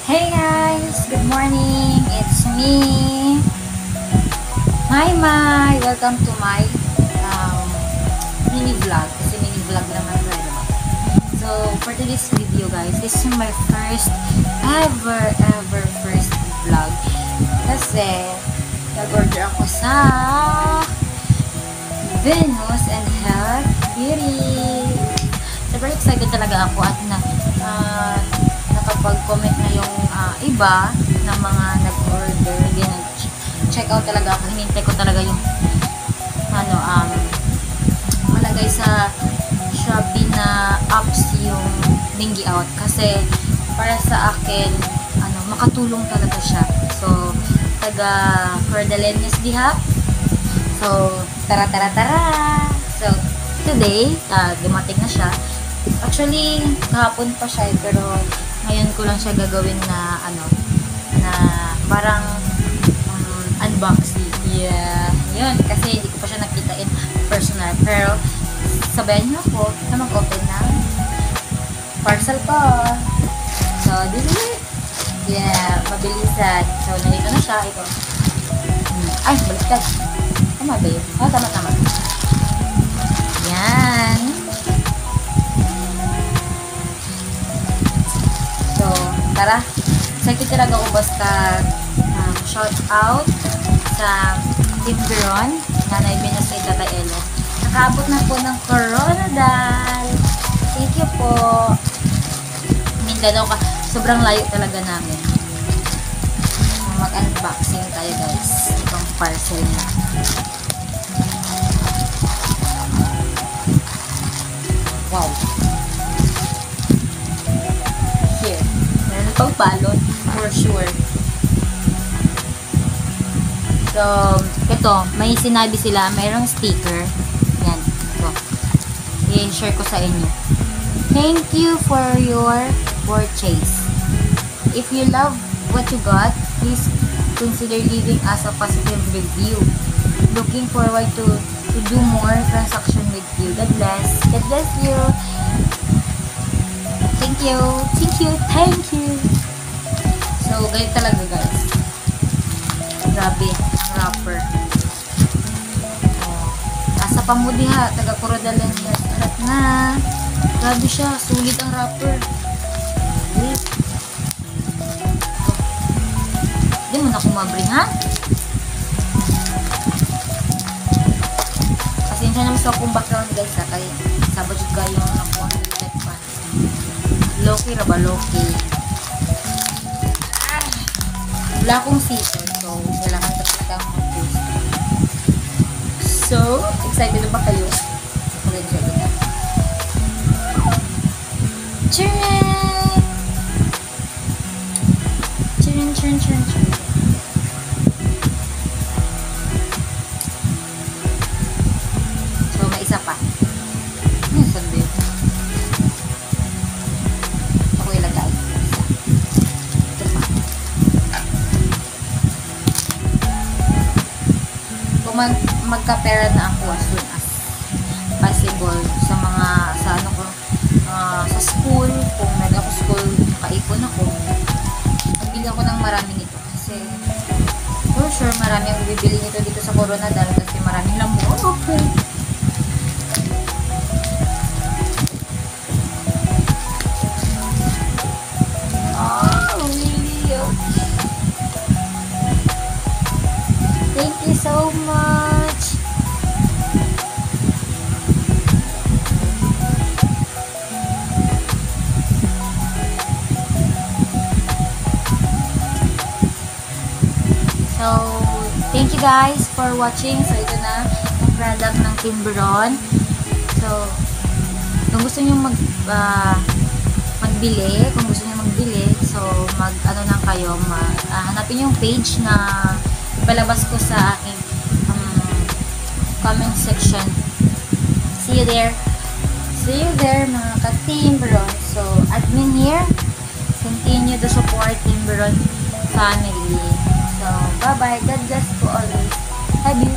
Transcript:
Hey guys! Good morning! It's me! Mai! Welcome to my mini vlog. Kasi mini vlog naman ito, diba? So, for today's video guys, this is my first ever first vlog. Kasi, nag-order ako sa Venus and Health Beauty. Super excited talaga ako at nakapag-comment na yung iba na mga nag-order. Then, check out talaga ako. Hinintay ko talaga yung malagay sa Shopee na apps yung Bingi Out. Kasi, para sa akin, makatulong talaga siya. So, taga Cordalenes diha. So, tara! So, today, dumating na siya. Actually, kahapon pa siya, pero ngayon ko lang siya gagawin na na parang unboxing. Yeah, yun. Kasi hindi ko pa siya nakita in personal. Pero, sabayan niyo ako na mag-open ng parcel ko. So, this is it. Yeah, mabilisan. So, nandito na siya. Ito. Ay, baliktad. Tama ba yun? Oh, tama. Yan. So, tara. Excited talaga ako basta shout out sa Team Veron, Nanay Venus ay Tatay Elo. Nakaabot na po ng Coronadal. Thank you po. Mindanao ka. Sobrang layo talaga namin. Mag-unboxing tayo guys. Itong parcel na. Wow. Here. Meron pang balot. For sure. So, ito. May sinabi sila. Mayroong sticker. Yan. Ito. I-share ko sa inyo. Thank you for your purchase. If you love what you got, please consider leaving us a positive review. Looking forward to do more transaction with you. God bless. God bless you. Thank you. So, ganyan talaga guys. Grabe. Wrapper. Asa pa mo diha. Taga Corodalenes. Alat na. Grabe siya. Sulit ang wrapper. Hindi mo na kumabring ha? Pasensya naman sa akong background guys ha. Kaya sabot yung kayo nakuha ng light pan. Loki ra ba? Loki. Wala akong season. So, kailangan talaga ang mag-post. So, excited na ba kayo? Ready na. Churn! So, may isa pa. Saan ba yun? Ako ilagay. Isa. Ito pa. Kung magka-pera na ako as soon as possible sa school, kung ako school, nakaipon ako, nagbili ako ng marami nito kasi for sure marami ang bibili nito dito sa Coronadal kasi marami lang mo. Okay. Oh, really? Thank you so much. So, thank you guys for watching. So, ito na ang product ng Team Veron. So, kung gusto nyo magbili, so, lang kayo, hanapin yung page na ipalabas ko sa aking comment section. See you there mga ka-Team Veron. So, admin here, continue to support Team Veron family. So, bye-bye. God bless you always. Love you.